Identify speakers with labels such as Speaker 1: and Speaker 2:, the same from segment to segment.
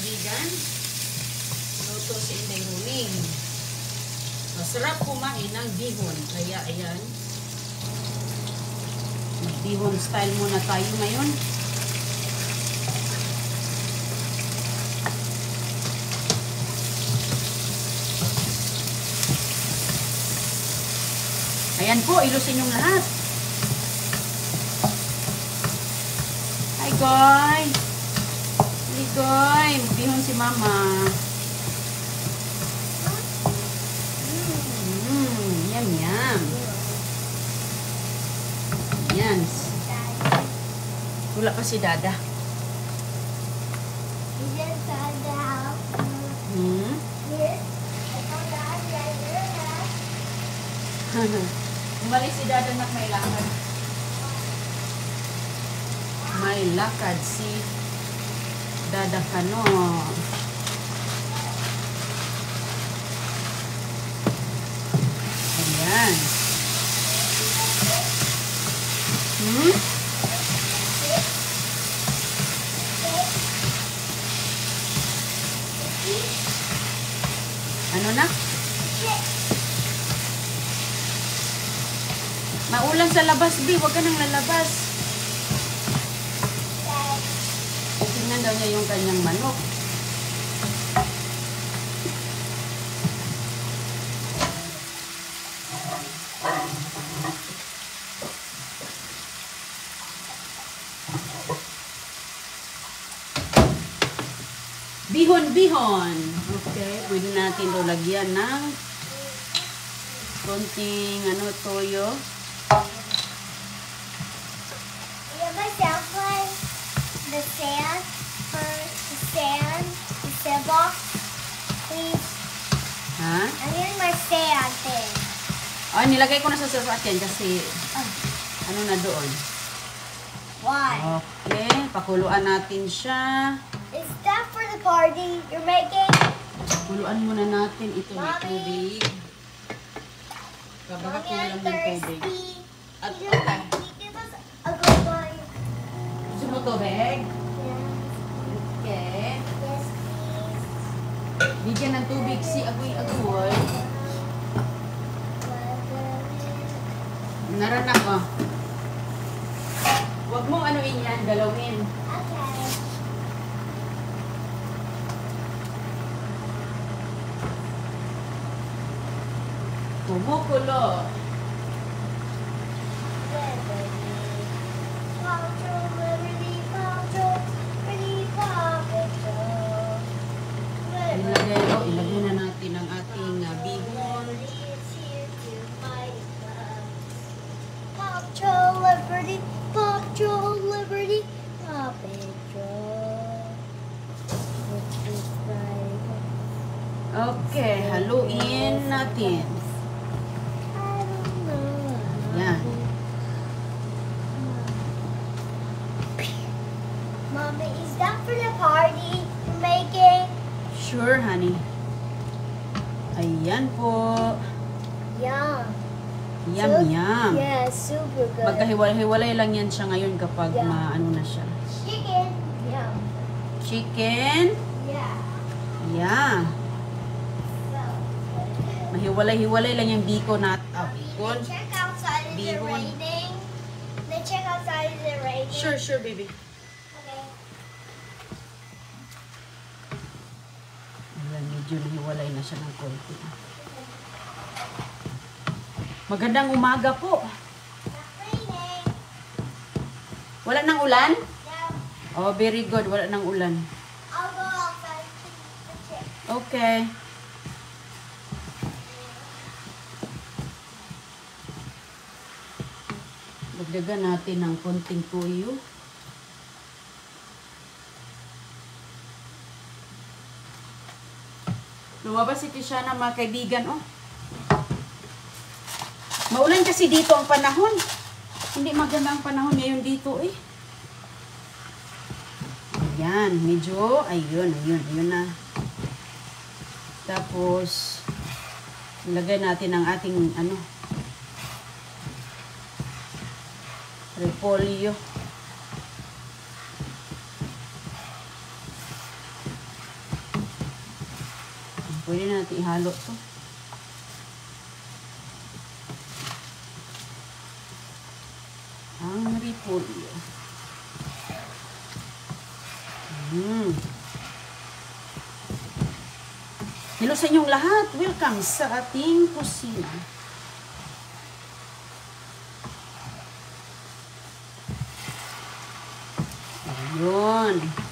Speaker 1: kaibigan. Luto si Inday Ruling. Masarap kumain ng bihon. Kaya ayan. Bihon style muna tayo ngayon. Ayan po, ilusin yung lahat. Hi, Goy. Hi, Goy. Bihon si Mama. Yum, yum. Yan. Wala pa si Dada. Umalis si Dada na may lakad. May lakad si Dada Kano. Ayan. Ano na? Maulan sa labas, B. Huwag ka nang lalabas. Tingnan daw niya yung kanyang manok. Bihon-bihon. Okay. Pwede natin ito lagyan ng konting toyo.
Speaker 2: The sand box, please.
Speaker 1: Ha?
Speaker 2: I'm getting my sand thing.
Speaker 1: Oh, nilagay ko na sa sasakyan kasi ano na doon.
Speaker 2: Why?
Speaker 1: Okay, pakuluan natin siya.
Speaker 2: Is that for the party you're making?
Speaker 1: Kuluan muna natin ito ng
Speaker 2: Mommy.
Speaker 1: tubig. Kabaga
Speaker 2: Mommy,
Speaker 1: kulang
Speaker 2: I'm
Speaker 1: ng tubig.
Speaker 2: thirsty.
Speaker 1: At
Speaker 2: Can
Speaker 1: okay.
Speaker 2: you give us a good one?
Speaker 1: Gusto mo tubig?
Speaker 2: Yes.
Speaker 1: Okay.
Speaker 2: Yes, please.
Speaker 1: Bigyan ng tubig si Agoy-Agoy. Naranak ko. Huwag mong anuin yan, galawin.
Speaker 2: Okay.
Speaker 1: Kumukulo. Ilagay na natin ang ating bihon.
Speaker 2: Paw Liberty, Paw Liberty, Paw Patrol.
Speaker 1: Okay, haluin natin. Yan.
Speaker 2: Mommy, is that for the party you're making?
Speaker 1: Sure, honey. Ayan po.
Speaker 2: Yum.
Speaker 1: Yum, yum.
Speaker 2: Yeah, super good.
Speaker 1: Magkahiwalay lang yan siya ngayon kapag
Speaker 2: Yeah.
Speaker 1: maano na siya.
Speaker 2: Chicken. Yum.
Speaker 1: Chicken.
Speaker 2: Yeah.
Speaker 1: Yeah.
Speaker 2: So,
Speaker 1: Mahiwalay-hiwalay lang yung bacon at bacon.
Speaker 2: check outside, is it
Speaker 1: Bihon.
Speaker 2: raining? Then check outside, is it raining?
Speaker 1: Sure, baby.
Speaker 2: Okay.
Speaker 1: Ayan, medyo nahiwalay na siya ng konti. Magandang umaga po.
Speaker 2: Not raining.
Speaker 1: Wala nang ulan?
Speaker 2: Yeah.
Speaker 1: Oh, very good. Wala nang ulan.
Speaker 2: I'll go outside to check.
Speaker 1: Okay. Dagdagan natin ng konting tuyo. Lumabas si Tishana, mga kaibigan, oh. Maulan kasi dito ang panahon. Hindi maganda ang panahon ngayon dito, eh. Ayan, medyo, ayun na. Tapos, ilagay natin ang ating, repolyo. Pwede na natin ihalo to. Ang repolyo. Hello sa inyong lahat. Welcome sa ating kusina. Ayun.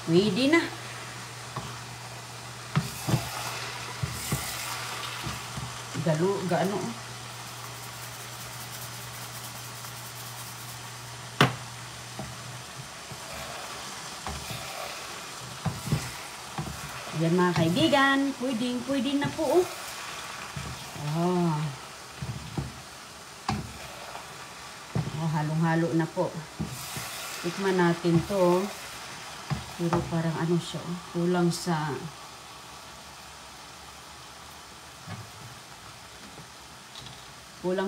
Speaker 1: Pwede na. Gaano. Yan mga kaibigan, pwede na po. Halong-halo na po. Tikman natin to. Pero parang ano siya, kulang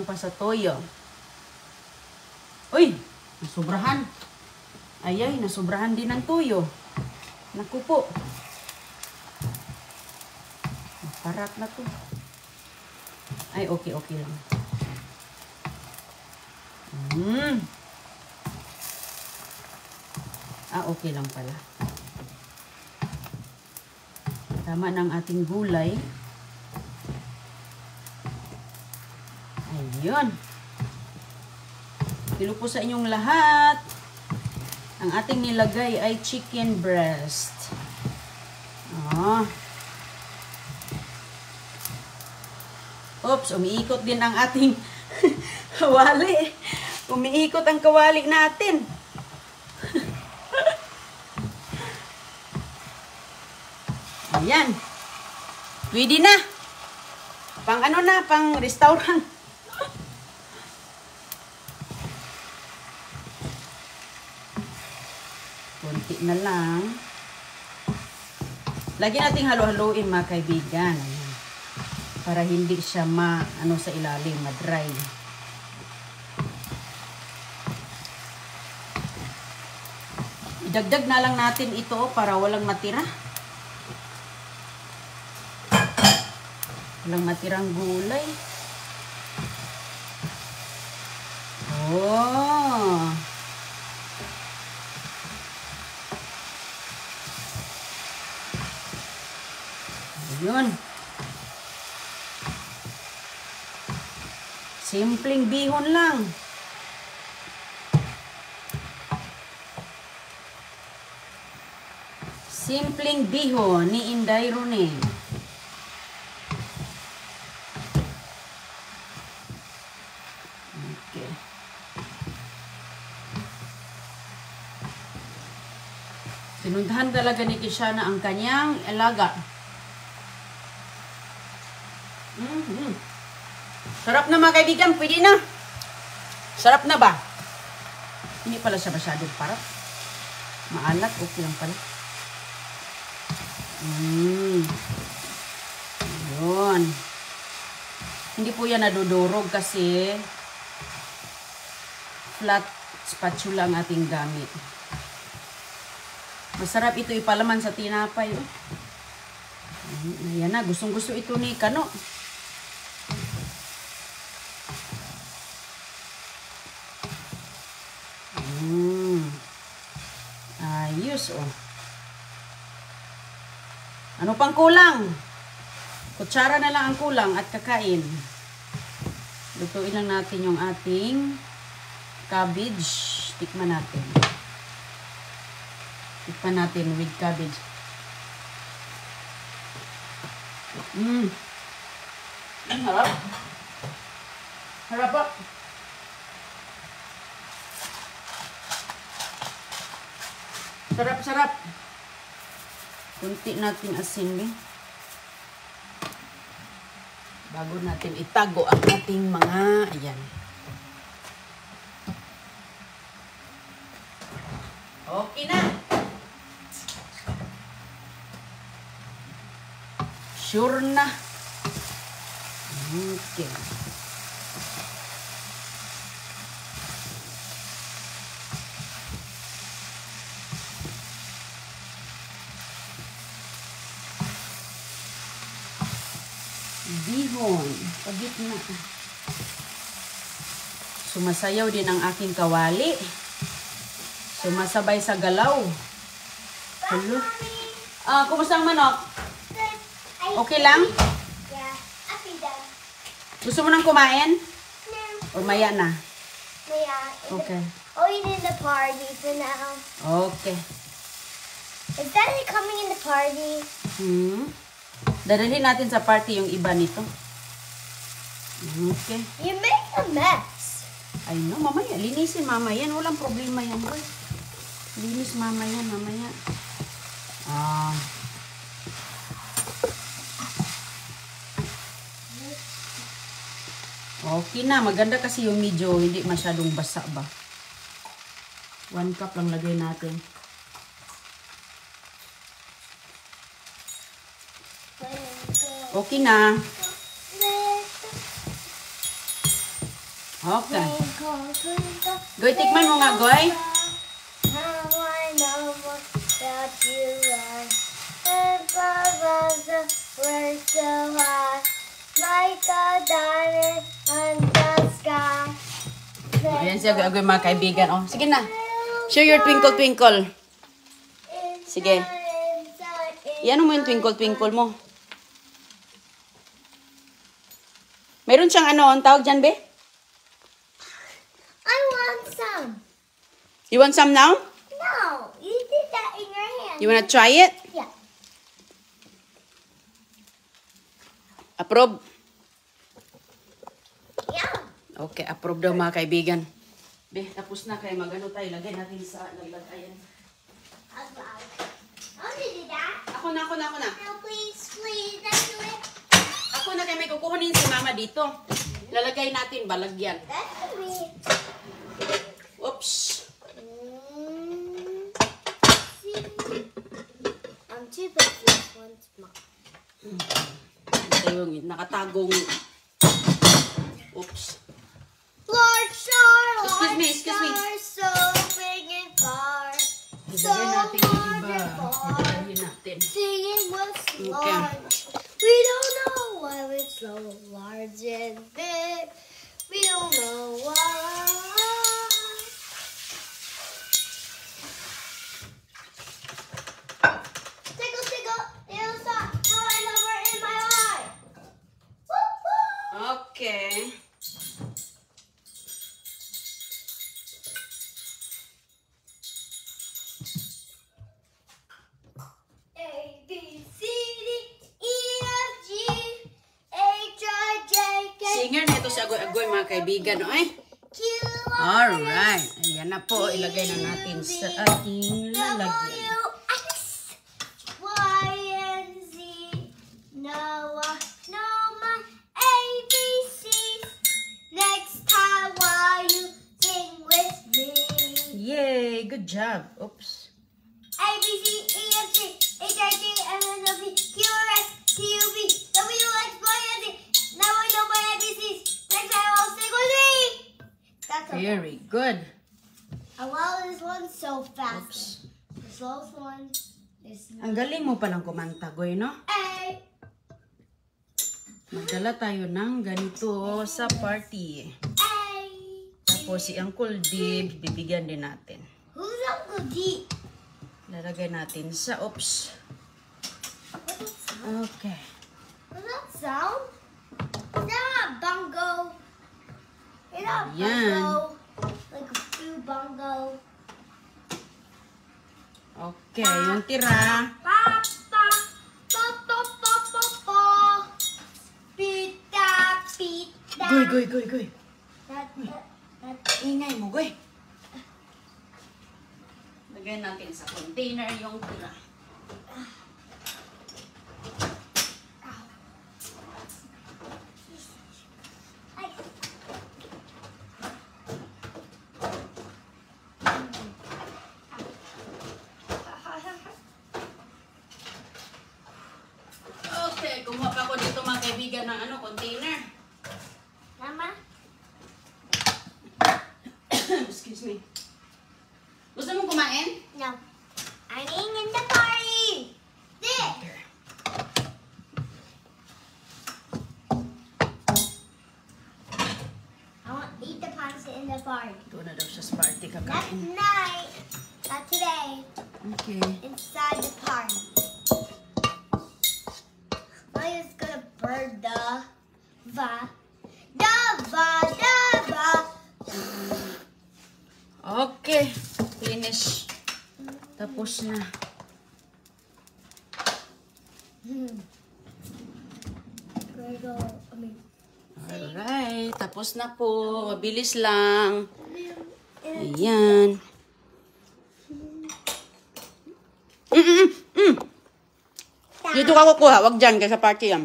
Speaker 1: pa sa toyo. Uy, nasubrahan. Ayay, nasubrahan din ng toyo. Naku po. Parat na to. Ay, okay lang. Okay lang pala. Tama ng ating gulay. Ayun. Hello po sa inyong lahat. Ang ating nilagay ay chicken breast. Oops, umiikot din ang ating kawali. Umiikot ang kawali natin. Ayan. Pwede na. Pang ano na, pang restaurant. Kunti na lang. Lagi nating halo-haloin mga kaibigan. Ayan. Para hindi siya sa ilalim, ma-dry. Idagdag na lang natin ito para walang matira. Walang matirang gulay. Ayun. Simpleng bihon lang. Simpleng bihon ni Inday Rone. Okay. Sinundahan talaga ni Kishana ang kanyang alaga. Sarap na mga kaibigan, pwede na. Sarap na ba? Hindi pala siya masyadong parap. Maalat, okay lang pala. Yun. Hindi po yan nadudurog kasi flat spatula ang ating gamit. Masarap ito ipalaman sa tinapay. Ayan na, gustong-gusto ito ni Kano. Ayos, Ano pang kulang? Kutsara na lang ang kulang at kakain. Lutuin lang natin yung ating cabbage. Tikman natin. Tikman natin with cabbage. Harap. Harap po. Sarap-sarap. Kunti natin asin, bago natin itago ang ating mga, ayan. Okay na. Sure na. Okay. Bihon. Pagit na. Sumasayaw din ang aking kawali. Sumasabay sa galaw. Hello? Kumusta ang manok? Okay lang?
Speaker 2: Yeah, I think that.
Speaker 1: Gusto mo nang kumain?
Speaker 2: No.
Speaker 1: O maya na?
Speaker 2: Yeah.
Speaker 1: Okay.
Speaker 2: Only in the party for now.
Speaker 1: Okay.
Speaker 2: Is Daddy coming in the party?
Speaker 1: Dadalhin natin sa party yung iba nito. Okay.
Speaker 2: You make a mess.
Speaker 1: Ay no, mamaya. Linisin mama yan. Walang problema yan. Boy. Linis mama yan, mamaya. Okay na. Maganda kasi yung medyo hindi masyadong basa ba. 1 cup lang lagay natin. Okay na. Okay. Goy, tikman mo nga, Goy. Ayan siya, Goy, mga kaibigan. Oh, sige na. Show your twinkle, twinkle. Sige. Iyan mo yung twinkle, twinkle mo. Meron siyang ano, ang tawag dyan, be?
Speaker 2: I want some.
Speaker 1: You want some now?
Speaker 2: No, you did that in your hand.
Speaker 1: You wanna try it?
Speaker 2: Yeah.
Speaker 1: Approve?
Speaker 2: Yeah.
Speaker 1: Okay, approve daw mga kaibigan. Be, tapos na kayo. Mag-ano tayo. Lagay natin sa naglagayan.
Speaker 2: Oh, you did that?
Speaker 1: Ako na.
Speaker 2: No, please, let's do it.
Speaker 1: Ako na kayo. May kukunin si mama dito. Lalagay natin. Balagyan.
Speaker 2: That's me.
Speaker 1: Oops.
Speaker 2: I'm too big for this one small.
Speaker 1: Ito yung nakatagong... Oops.
Speaker 2: Large star,
Speaker 1: Excuse me.
Speaker 2: so big and far. So
Speaker 1: Ilagay natin yung
Speaker 2: large
Speaker 1: iba.
Speaker 2: and far.
Speaker 1: Ilagay natin.
Speaker 2: Singing was
Speaker 1: Okay.
Speaker 2: large. We don't know why it's so large and big. We don't know why. Tickle, tickle, little star, how I love her in my eye. Woo, woo.
Speaker 1: Okay.
Speaker 2: A, B, C, D, E, F, G, H, I, J, K,
Speaker 1: Singer na ito si Agoy-Agoy mga kaibigan. Okay?
Speaker 2: Q,
Speaker 1: Alright. Ayan na po. Ilagay na natin sa ating lalagyan.
Speaker 2: W, X, Y, and Z. Noah, Noma, A, B, C. Next time while you sing with me.
Speaker 1: Yay! Good job. Oops.
Speaker 2: A, B, C, E, F, G, H, I, J, M, N, O, P, Q, R, S, T, U, V, W, X, Y, and Z. Now I know my ABCs. Next time I'll sing with me. That's okay.
Speaker 1: Very good.
Speaker 2: Well, this one's so fast.
Speaker 1: Oops.
Speaker 2: The slowest one is
Speaker 1: Ang galing mo palang kumanta, Goy, no?
Speaker 2: A.
Speaker 1: Magdala tayo ng ganito sa party.
Speaker 2: A.
Speaker 1: Tapos si Uncle Dibs, bibigyan din natin.
Speaker 2: Who's Uncle D?
Speaker 1: Lalagay natin sa, oops.
Speaker 2: What's that sound?
Speaker 1: Okay.
Speaker 2: What's that sound? Is that a bongo? Is that a
Speaker 1: Yan.
Speaker 2: bongo? Like a few bongo.
Speaker 1: Okay, yung tira.
Speaker 2: Pa, pa, pa, pa, pa, pa, pa. Pita, pita.
Speaker 1: Goy.
Speaker 2: That.
Speaker 1: Ingay mo, Goy. Lagyan natin sa container yung tira.
Speaker 2: Ay.
Speaker 1: Okay, kumuha pa ko dito mga kaibigan ng container. Excuse me. Gusto mong kumain?
Speaker 2: No. I'm eating in the party. This. I want to eat the pasta in the party.
Speaker 1: Doon na daw siya sa party
Speaker 2: Not
Speaker 1: kakain.
Speaker 2: tonight. Not today.
Speaker 1: Okay.
Speaker 2: Inside the party. I'm just gonna burn the va.
Speaker 1: Okay. Finish. Tapos na. Alright. Tapos na po. Mabilis lang. Ayan. Dito ka kukuha. Wag dyan. Kasi sa party yan.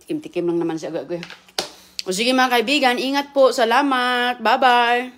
Speaker 1: Tikim-tikim lang naman si Aga-aga. O sige mga kaibigan, ingat po. Salamat. Bye-bye.